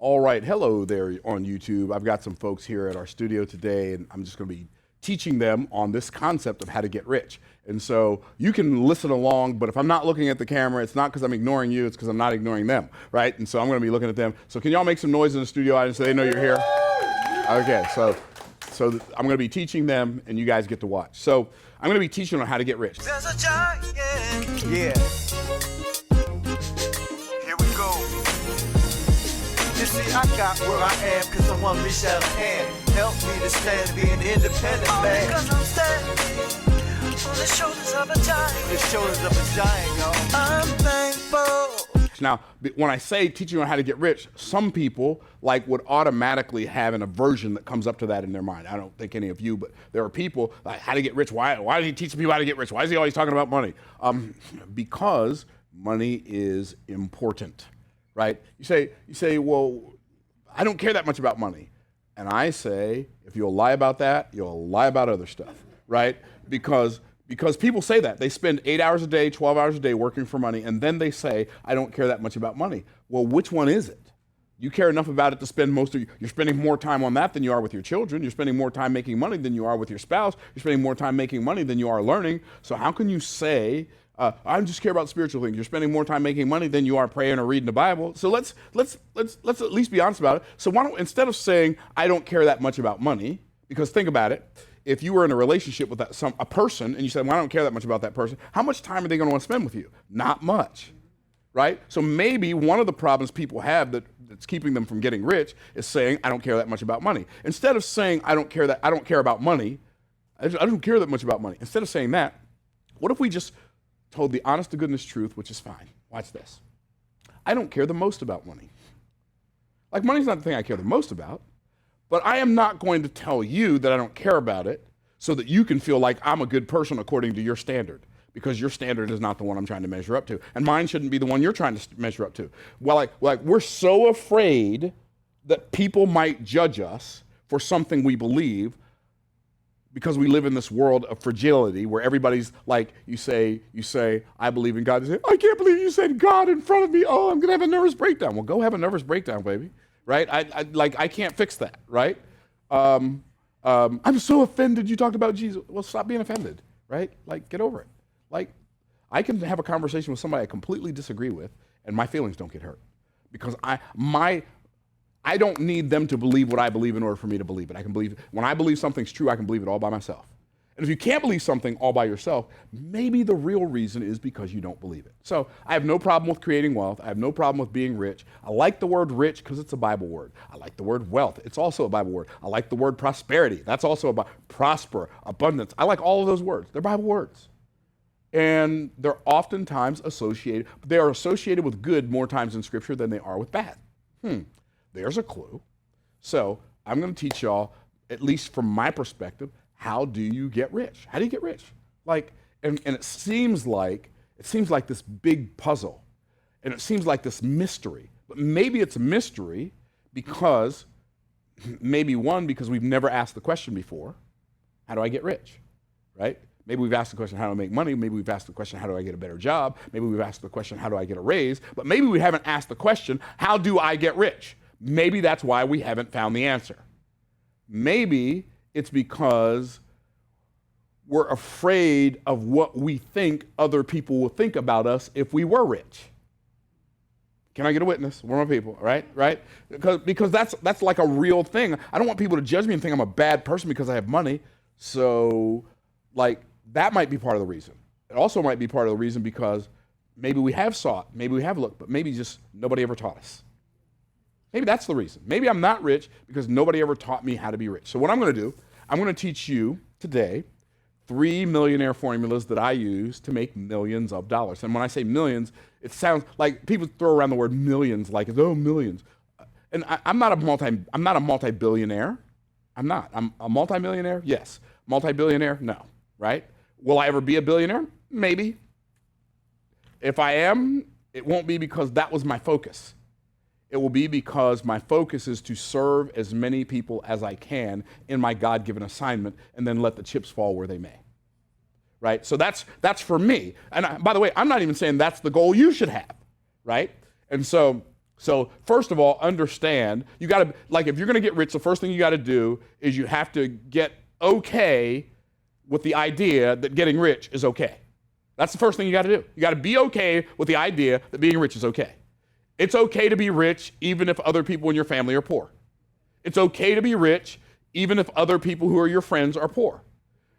All right, hello there on YouTube. I've got some folks here at our studio today, and I'm just going to be teaching them on this concept of how to get rich. And so you can listen along, but if I'm not looking at the camera, it's not because I'm ignoring you, it's because I'm not ignoring them, right? And so I'm going to be looking at them. So can y'all make some noise in the studio audience so they know you're here? Okay, so I'm going to be teaching them, and you guys get to watch. So I'm going to be teaching on how to get rich. There's a giant. Yeah. Here we go. You see, I got where I am because someone reached out a hand. Help me to stand, be an independent man. Because I'm standing on the shoulders of a giant. The shoulders of a giant, y'all. I'm thankful. Now, when I say teaching on how to get rich, some people would automatically have an aversion that comes up to that in their mind. I don't think any of you, but there are people like, how to get rich. Why does he teach people how to get rich? Why is he always talking about money? Because money is important, right? You say, well, I don't care that much about money. And I say, if you'll lie about that, you'll lie about other stuff, right? Because people say that. They spend 8 hours a day, 12 hours a day working for money, and then they say, I don't care that much about money. Well, which one is it? You care enough about it to spend you're spending more time on that than you are with your children. You're spending more time making money than you are with your spouse. You're spending more time making money than you are learning. So how can you say, I just care about spiritual things? You're spending more time making money than you are praying or reading the Bible. So let's at least be honest about it. So why don't, instead of saying, I don't care that much about money, because think about it, if you were in a relationship with a person and you said, well, I don't care that much about that person, how much time are they going to want to spend with you? Not much, right? So maybe one of the problems people have that's keeping them from getting rich is saying, I don't care that much about money. Instead of saying, I don't care about money, I don't care that much about money. Instead of saying that, what if we just told the honest to goodness truth, which is fine. Watch this. I don't care the most about money. Like, money's not the thing I care the most about. But I am not going to tell you that I don't care about it so that you can feel like I'm a good person according to your standard, because your standard is not the one I'm trying to measure up to. And mine shouldn't be the one you're trying to measure up to. Well, we're so afraid that people might judge us for something we believe because we live in this world of fragility where everybody's like, you say, I believe in God. You say, I can't believe you said God in front of me. Oh, I'm going to have a nervous breakdown. Well, go have a nervous breakdown, baby. Right? I can't fix that, right? I'm so offended you talked about Jesus. Well, stop being offended, right? Get over it. I can have a conversation with somebody I completely disagree with, and my feelings don't get hurt. Because I don't need them to believe what I believe in order for me to believe it. When I believe something's true, I can believe it all by myself. And if you can't believe something all by yourself, maybe the real reason is because you don't believe it. So I have no problem with creating wealth. I have no problem with being rich. I like the word rich because it's a Bible word. I like the word wealth. It's also a Bible word. I like the word prosperity. That's also about prosper, abundance. I like all of those words. They're Bible words. And they're oftentimes associated. They are associated with good more times in Scripture than they are with bad. There's a clue. So I'm going to teach y'all, at least from my perspective, how do you get rich? How do you get rich? And it seems like this big puzzle, and it seems like this mystery. But maybe it's a mystery because we've never asked the question before, how do I get rich? Right? Maybe we've asked the question, how do I make money? Maybe we've asked the question, how do I get a better job? Maybe we've asked the question, how do I get a raise? But maybe we haven't asked the question, how do I get rich? Maybe that's why we haven't found the answer. Maybe it's because we're afraid of what we think other people will think about us if we were rich. Can I get a witness? One of my people, right? Because that's like a real thing. I don't want people to judge me and think I'm a bad person because I have money. So that might be part of the reason. It also might be part of the reason because maybe we have sought, maybe we have looked, but maybe just nobody ever taught us. Maybe that's the reason. Maybe I'm not rich because nobody ever taught me how to be rich. So what I'm going to do, I'm going to teach you today 3 millionaire formulas that I use to make millions of dollars. And when I say millions, it sounds like people throw around the word millions like, oh, millions. And I'm not a multi-billionaire. I'm not. I'm a multi-millionaire? Yes. Multi-billionaire? No. Right? Will I ever be a billionaire? Maybe. If I am, it won't be because that was my focus. It will be because my focus is to serve as many people as I can in my God-given assignment and then let the chips fall where they may. Right? So that's for me. And by the way, I'm not even saying that's the goal you should have. Right? And so So first of all, understand, you gotta, like if you're gonna get rich, the first thing you gotta do is you have to get okay with the idea that getting rich is okay. That's the first thing you gotta do. You gotta be okay with the idea that being rich is okay. It's okay to be rich even if other people in your family are poor. It's okay to be rich even if other people who are your friends are poor.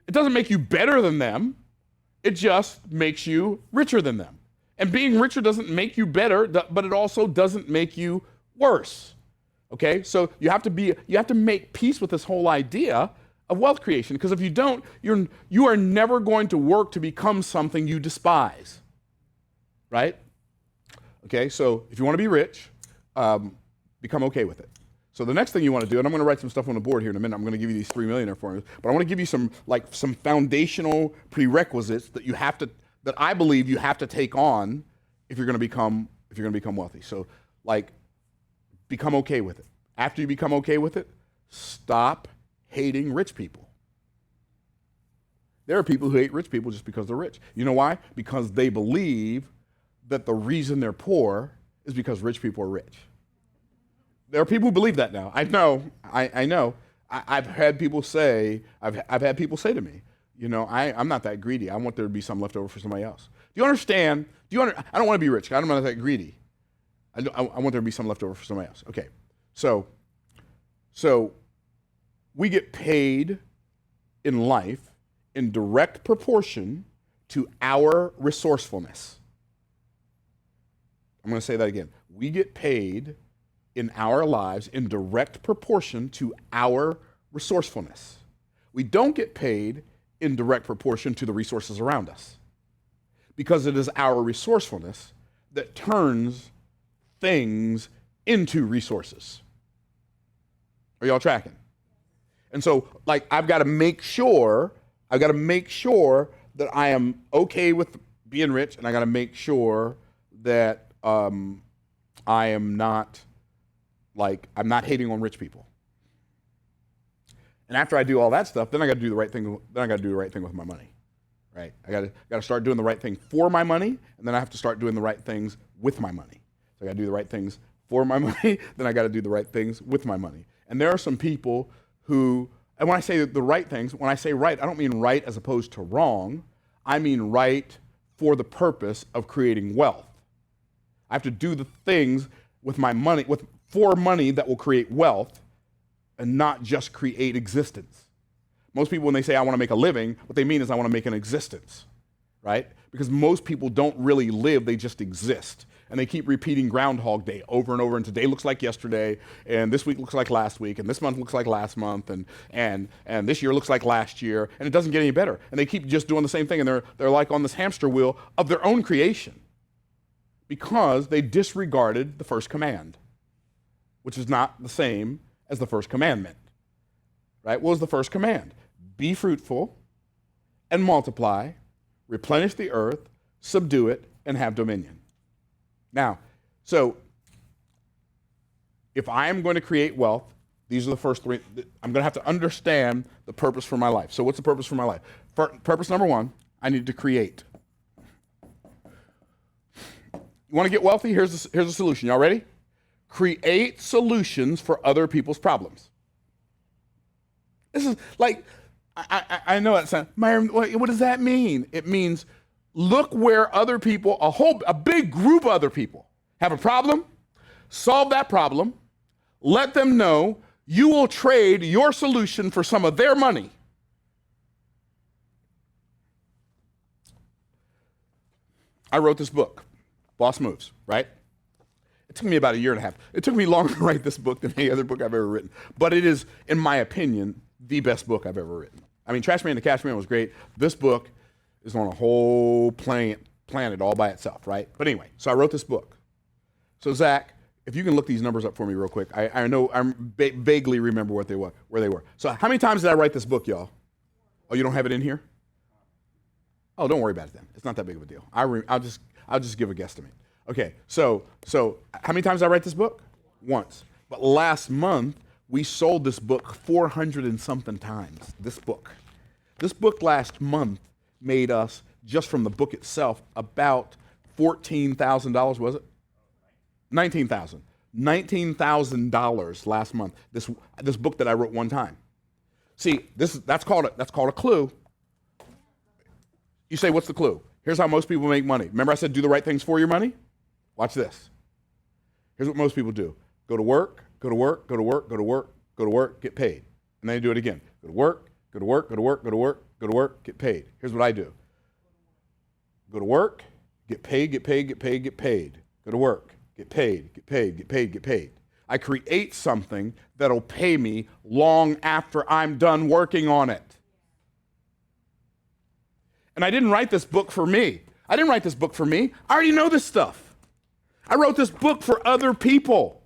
It doesn't make you better than them. It just makes you richer than them. And being richer doesn't make you better, but it also doesn't make you worse. Okay? So you have to make peace with this whole idea of wealth creation, because if you don't, you are never going to work to become something you despise. Right? Okay, so if you want to be rich, become okay with it. So the next thing you want to do, and I'm going to write some stuff on the board here in a minute. I'm going to give you these 3 millionaire formulas, but I want to give you some foundational prerequisites that I believe you have to take on if you're going to become wealthy. So become okay with it. After you become okay with it, stop hating rich people. There are people who hate rich people just because they're rich. You know why? Because they believe that the reason they're poor is because rich people are rich. There are people who believe that now. I know. I've had people say to me, I'm not that greedy. I want there to be some left over for somebody else. Do you understand? I don't want to be rich. I'm not that greedy. I want there to be some left over for somebody else. Okay. So we get paid in life in direct proportion to our resourcefulness. I'm going to say that again. We get paid in our lives in direct proportion to our resourcefulness. We don't get paid in direct proportion to the resources around us, because it is our resourcefulness that turns things into resources. Are y'all tracking? And so, I've got to make sure that I am okay with being rich, and I got to make sure that I am not I'm not hating on rich people. And after I do all that stuff, then I got to do the right thing. Then I got to do the right thing with my money, right? I got to start doing the right thing for my money, and then I have to start doing the right things with my money. So I got to do the right things for my money, then I got to do the right things with my money. And there are some people who, and when I say the right things, when I say right, I don't mean right as opposed to wrong. I mean right for the purpose of creating wealth. I have to do the things with my money, for money that will create wealth and not just create existence. Most people, when they say I want to make a living, what they mean is I want to make an existence, right? Because most people don't really live, they just exist. And they keep repeating Groundhog Day over and over, and today looks like yesterday, and this week looks like last week, and this month looks like last month, and this year looks like last year, and it doesn't get any better. And they keep just doing the same thing, and they're like on this hamster wheel of their own creation, because they disregarded the first command, which is not the same as the first commandment, right? What was the first command? Be fruitful and multiply, replenish the earth, subdue it, and have dominion. Now, so if I am going to create wealth, these are the first three. I'm going to have to understand the purpose for my life. So what's the purpose for my life? Purpose number one, I need to create. You want to get wealthy? Here's a solution. Y'all ready? Create solutions for other people's problems. This is I know it sounds, Myron, what does that mean? It means look where other people, a big group of other people have a problem, solve that problem, let them know you will trade your solution for some of their money. I wrote this book, Boss Moves, right? It took me about a year and a half. It took me longer to write this book than any other book I've ever written. But it is, in my opinion, the best book I've ever written. I mean, Trash Man the Cash Man was great. This book is on a whole planet all by itself, right? But anyway, so I wrote this book. So Zach, if you can look these numbers up for me real quick. I know I vaguely remember where they were. So how many times did I write this book, y'all? Oh, you don't have it in here? Oh, don't worry about it then. It's not that big of a deal. I'll just give a guesstimate. Okay, so how many times did I write this book? Once. But last month, we sold this book 400 and something times, this book. This book last month made us, just from the book itself, about $14,000, was it? $19,000. $19,000 last month. This book that I wrote one time. See, that's called a clue. You say, what's the clue? Here's how most people make money. Remember I said do the right things for your money? Watch this. Here's what most people do. Go to work, go to work, go to work, go to work, go to work, get paid. And then you do it again. Go to work, go to work, go to work, go to work, go to work, get paid. Here's what I do. Go to work, get paid, get paid, get paid, get paid. Go to work, get paid, get paid, get paid, get paid. I create something that'll pay me long after I'm done working on it. And I didn't write this book for me. I didn't write this book for me. I already know this stuff. I wrote this book for other people.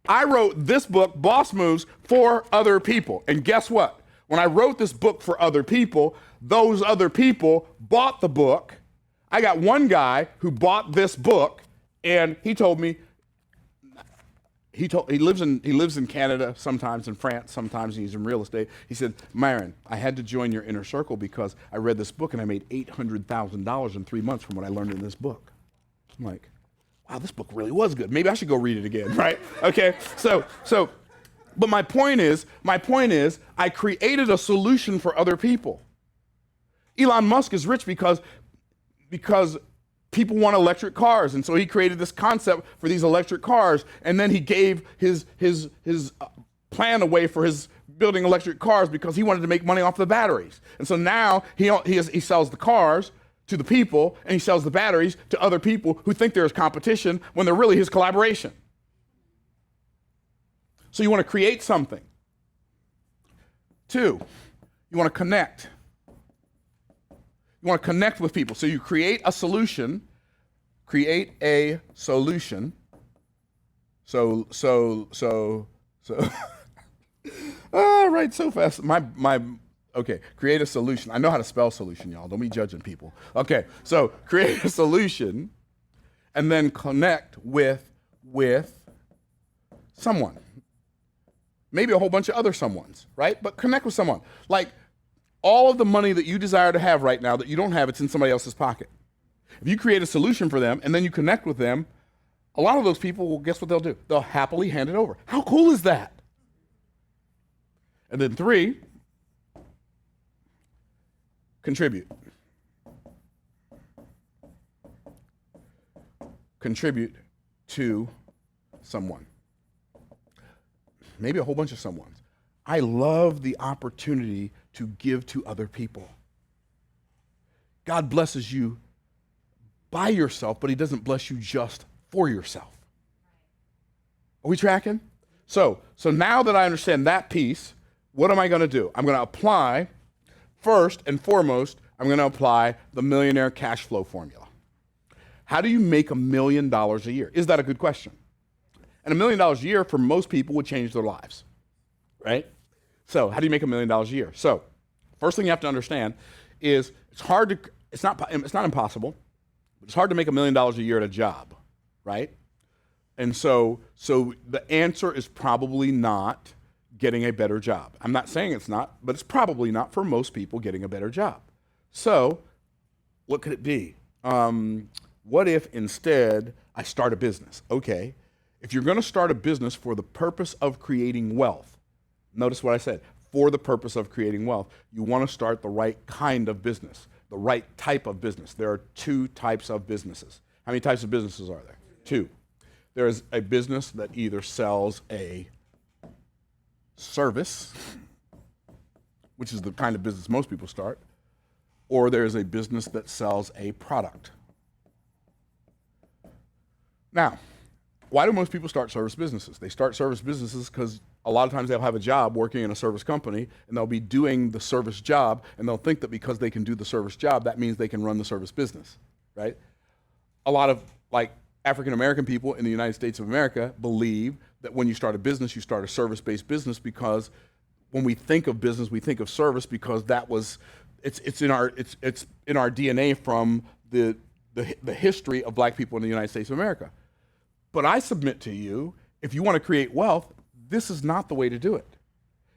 I wrote this book, Boss Moves, for other people. And guess what? When I wrote this book for other people, those other people bought the book. I got one guy who bought this book, and he told me, he lives in Canada, sometimes in France, sometimes he's in real estate. He said, Myron, I had to join your inner circle because I read this book and I made $800,000 in 3 months from what I learned in this book. I'm like, wow, this book really was good. Maybe I should go read it again, right? Okay, but my point is, I created a solution for other people. Elon Musk is rich because people want electric cars, and so he created this concept for these electric cars, and then he gave his plan away for his building electric cars because he wanted to make money off the batteries. And so now he sells the cars to the people, and he sells the batteries to other people who think there's competition when they're really his collaboration. So you want to create something. 2, you want to connect. You want to connect with people. So you create a solution. Right, so fast. Okay, create a solution. I know how to spell solution, y'all. Don't be judging people. Okay, so create a solution and then connect with someone. Maybe a whole bunch of other someones, right? But connect with someone. Like, all of the money that you desire to have right now that you don't have, it's in somebody else's pocket. If you create a solution for them and then you connect with them, a lot of those people, well, guess what they'll do? They'll happily hand it over. How cool is that? And then 3, contribute. Contribute to someone. Maybe a whole bunch of someones. I love the opportunity to give to other people. God blesses you by yourself, but he doesn't bless you just for yourself. Are we tracking? So now that I understand that piece, what am I going to do? I'm going to apply, first and foremost, I'm going to apply the millionaire cash flow formula. How do you make $1 million a year? Is that a good question? And $1 million a year for most people would change their lives, right? So how do you make $1 million a year? So first thing you have to understand is it's not impossible, but it's hard to make $1 million a year at a job, right? And so the answer is probably not getting a better job. I'm not saying it's not, but it's probably not for most people getting a better job. So what could it be? What if instead I start a business? Okay, if you're going to start a business for the purpose of creating wealth, notice what I said, for the purpose of creating wealth, you want to start the right kind of business, the right type of business. There are 2 types of businesses. How many types of businesses are there? 2. There is a business that either sells a service, which is the kind of business most people start, or there's a business that sells a product. Now, why do most people start service businesses? They start service businesses because a lot of times they'll have a job working in a service company and they'll be doing the service job and they'll think that because they can do the service job, that means they can run the service business, right? A lot of African American people in the United States of America believe that when you start a business, you start a service-based business because when we think of business, we think of service because it's in our DNA from the history of black people in the United States of America. But I submit to you, if you want to create wealth, this is not the way to do it.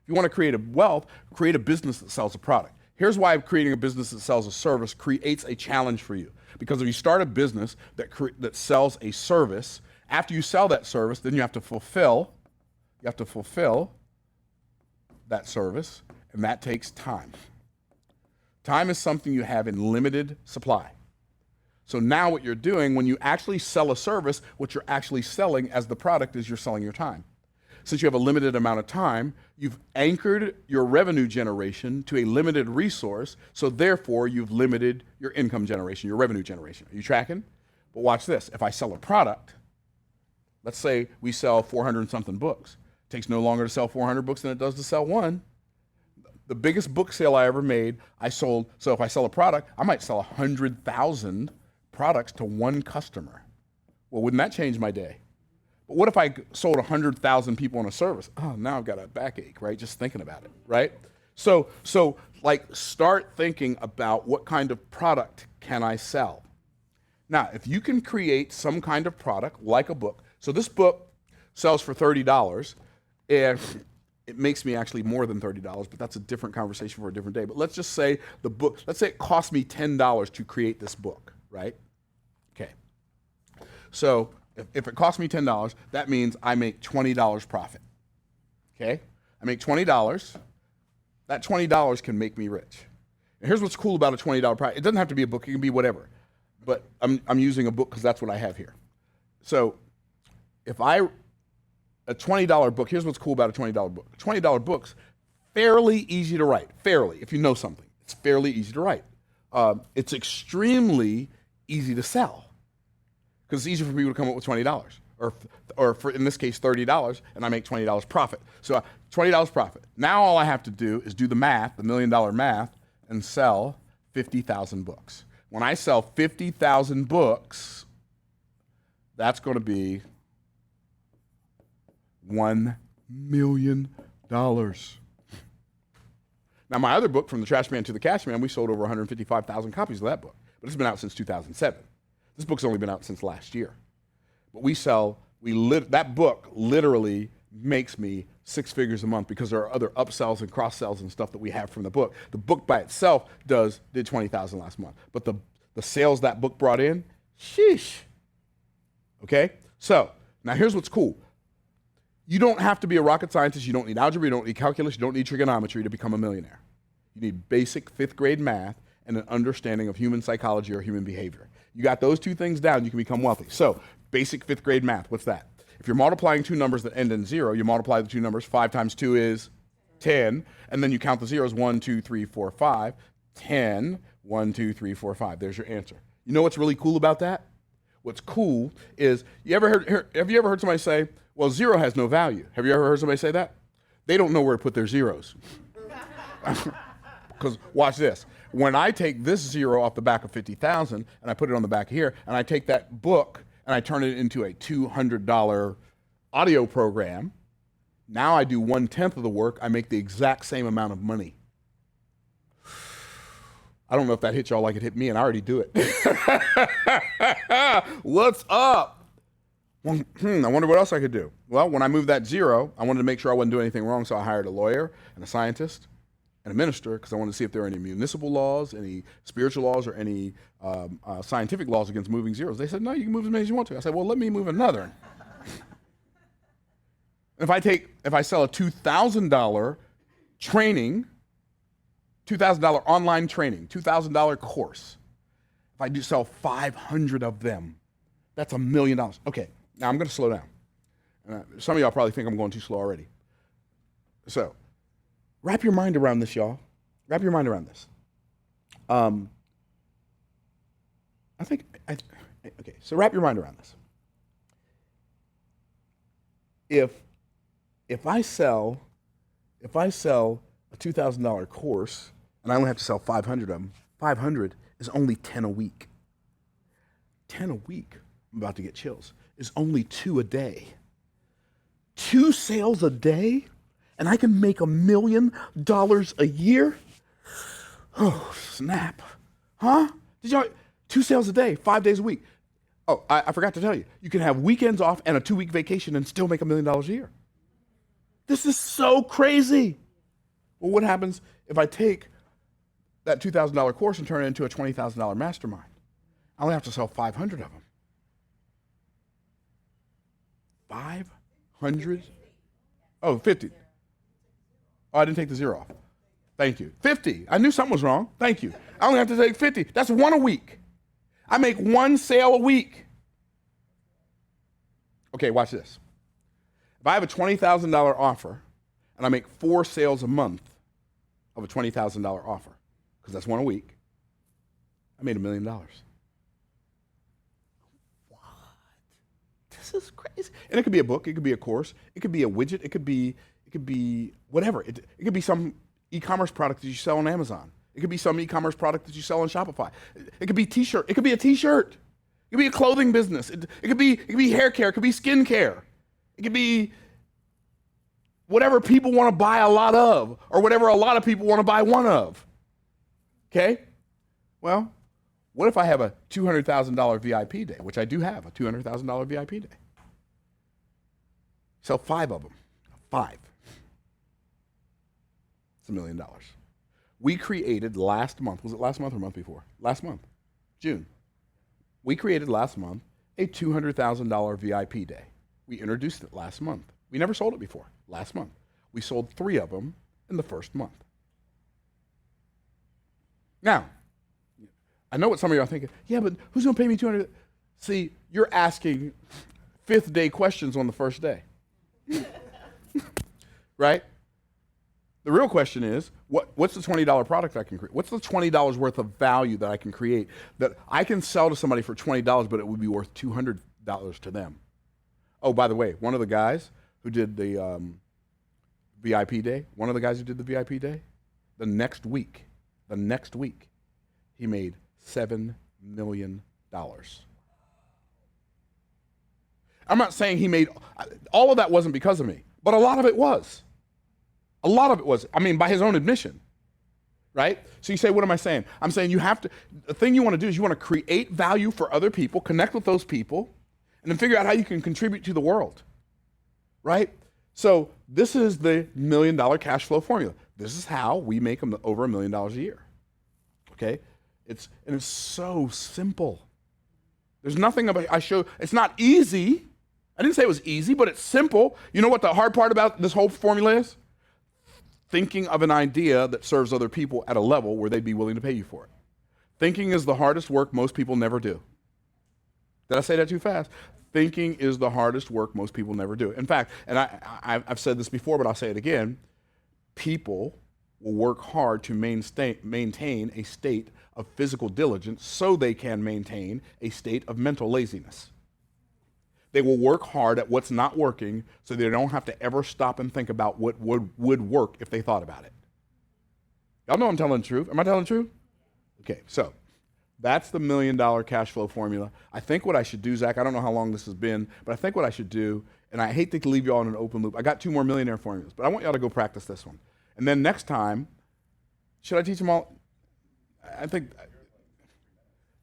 If you want to create wealth, create a business that sells a product. Here's why creating a business that sells a service creates a challenge for you. Because if you start a business that sells a service After you sell that service, then you have to fulfill that service, and that takes time. Time is something you have in limited supply. So now what you're doing, when you actually sell a service, what you're actually selling as the product is you're selling your time. Since you have a limited amount of time, you've anchored your revenue generation to a limited resource, so therefore you've limited your income generation, your revenue generation. Are you tracking? But watch this. If I sell a product, let's say we sell 400 and something books. It takes no longer to sell 400 books than it does to sell one. The biggest book sale I ever made, so if I sell a product, I might sell 100,000 products to one customer. Well, wouldn't that change my day? But what if I sold 100,000 people on a service? Oh, now I've got a backache, right? Just thinking about it, right? So like start thinking about what kind of product can I sell? Now, if you can create some kind of product like a book, so this book sells for $30, and it makes me actually more than $30, but that's a different conversation for a different day. But let's just say let's say it cost me $10 to create this book, right? Okay. So if it costs me $10, that means I make $20 profit. Okay? I make $20. That $20 can make me rich. And here's what's cool about a $20 profit. It doesn't have to be a book. It can be whatever. But I'm using a book because that's what I have here. So a $20 book, here's what's cool about a $20 book. $20 books, fairly easy to write. Fairly, if you know something. It's fairly easy to write. It's extremely easy to sell because it's easier for people to come up with $20 or for, in this case, $30, and I make $20 profit. So $20 profit. Now all I have to do is do the math, the $1 million math, and sell 50,000 books. When I sell 50,000 books, that's going to be $1 million. Now, my other book, From the Trash Man to the Cash Man, we sold over 155,000 copies of that book. But it's been out since 2007. This book's only been out since last year. But that book literally makes me 6 figures a month because there are other upsells and cross-sells and stuff that we have from the book. The book by itself did 20,000 last month. But the sales that book brought in, sheesh. Okay? So, now here's what's cool. You don't have to be a rocket scientist. You don't need algebra. You don't need calculus. You don't need trigonometry to become a millionaire. You need basic 5th grade math and an understanding of human psychology or human behavior. You got those 2 things down, you can become wealthy. So, basic 5th grade math, what's that? If you're multiplying 2 numbers that end in 0, you multiply the 2 numbers. 5 times 2 is 10. And then you count the zeros, 1, 2, 3, 4, 5. 10, 1, 2, 3, 4, 5. There's your answer. You know what's really cool about that? What's cool is, have you ever heard somebody say, well, 0 has no value? Have you ever heard somebody say that? They don't know where to put their zeros. Because watch this. When I take this 0 off the back of 50,000 and I put it on the back here, and I take that book and I turn it into a $200 audio program, now I do 1/10 of the work, I make the exact same amount of money. I don't know if that hit y'all like it hit me, and I already do it. What's up? I wonder what else I could do. Well, when I moved that 0, I wanted to make sure I wasn't doing anything wrong, so I hired a lawyer and a scientist and a minister because I wanted to see if there are any municipal laws, any spiritual laws, or any scientific laws against moving zeros. They said, no, you can move as many as you want to. I said, well, let me move another. If I sell a $2,000 training, $2,000 online training, $2,000 course, if I do sell 500 of them, that's $1 million. Okay, now I'm going to slow down. Some of y'all probably think I'm going too slow already. So, wrap your mind around this, y'all. Wrap your mind around this. Okay, so wrap your mind around this. If I sell a $2,000 course and I only have to sell 500 of them, 500 is only 10 a week. 10 a week, I'm about to get chills, is only 2 a day. 2 sales a day? And I can make $1 million a year? Oh, snap. Huh? 2 sales a day, 5 days a week. Oh, I forgot to tell you. You can have weekends off and a 2-week vacation and still make $1 million a year. This is so crazy. Well, what happens if I take that $2,000 course and turn it into a $20,000 mastermind? I only have to sell 500 of them. 500? Oh, 50. Oh, I didn't take the 0 off. Thank you. 50. I knew something was wrong. Thank you. I only have to take 50. That's one a week. I make one sale a week. Okay, watch this. If I have a $20,000 offer and I make 4 sales a month of a $20,000 offer, because that's one a week, I made $1 million. What? This is crazy. And it could be a book, it could be a course, it could be a widget, it could be whatever. It could be some e-commerce product that you sell on Amazon. It could be some e-commerce product that you sell on Shopify. It could be t-shirt. It could be a t-shirt. It could be a clothing business. It could be hair care. It could be skin care. It could be whatever people want to buy a lot of, or whatever a lot of people want to buy one of. Okay? Well, what if I have a $200,000 VIP day, which I do have, a $200,000 VIP day? Sell 5 of them. 5. It's $1 million. We created last month, was it last month or month before? Last month, June. We created last month a $200,000 VIP day. We introduced it last month. We never sold it before, last month. We sold 3 of them in the first month. Now, I know what some of you are thinking, yeah, but who's going to pay me $200,000? See, you're asking 5th day questions on the first day. Right? The real question is, what's the $20 product I can create? What's the $20 worth of value that I can create that I can sell to somebody for $20, but it would be worth $200 to them? Oh, by the way, one of the guys who did the VIP day, the next week, he made $7 million. I'm not saying he made, all of that wasn't because of me, but a lot of it was. A lot of it was, by his own admission, right? So you say, what am I saying? I'm saying the thing you want to do is you want to create value for other people, connect with those people, and then figure out how you can contribute to the world, right? So this is the $1 million cash flow formula. This is how we make over $1 million a year, okay? It's so simple. There's nothing about, it's not easy. I didn't say it was easy, but it's simple. You know what the hard part about this whole formula is? Thinking of an idea that serves other people at a level where they'd be willing to pay you for it. Thinking is the hardest work most people never do. Did I say that too fast? Thinking is the hardest work most people never do. In fact, and I've said this before, but I'll say it again, people will work hard to maintain a state of physical diligence so they can maintain a state of mental laziness. They will work hard at what's not working so they don't have to ever stop and think about what would work if they thought about it. Y'all know I'm telling the truth. Am I telling the truth? Okay, so that's the $1 million cash flow formula. I think what I should do, Zach, I don't know how long this has been, but I think what I should do, and I hate to leave you all in an open loop. I got 2 more millionaire formulas, but I want y'all to go practice this one. And then next time, should I teach them all? I think,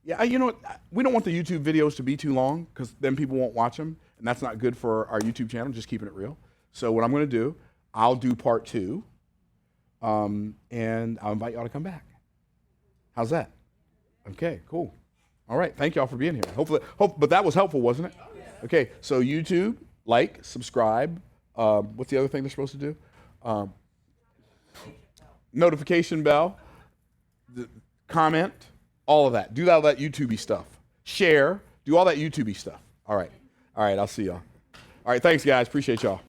yeah, you know what? We don't want the YouTube videos to be too long because then people won't watch them, and that's not good for our YouTube channel, just keeping it real. So what I'm going to do, I'll do part 2, and I'll invite y'all to come back. How's that? Okay, cool. All right, thank y'all for being here. But that was helpful, wasn't it? Okay, so YouTube, like, subscribe. What's the other thing they're supposed to do? Notification bell, comment, all of that. Do all that YouTube-y stuff. Share, do all that YouTube-y stuff. All right, I'll see y'all. All right, thanks, guys. Appreciate y'all.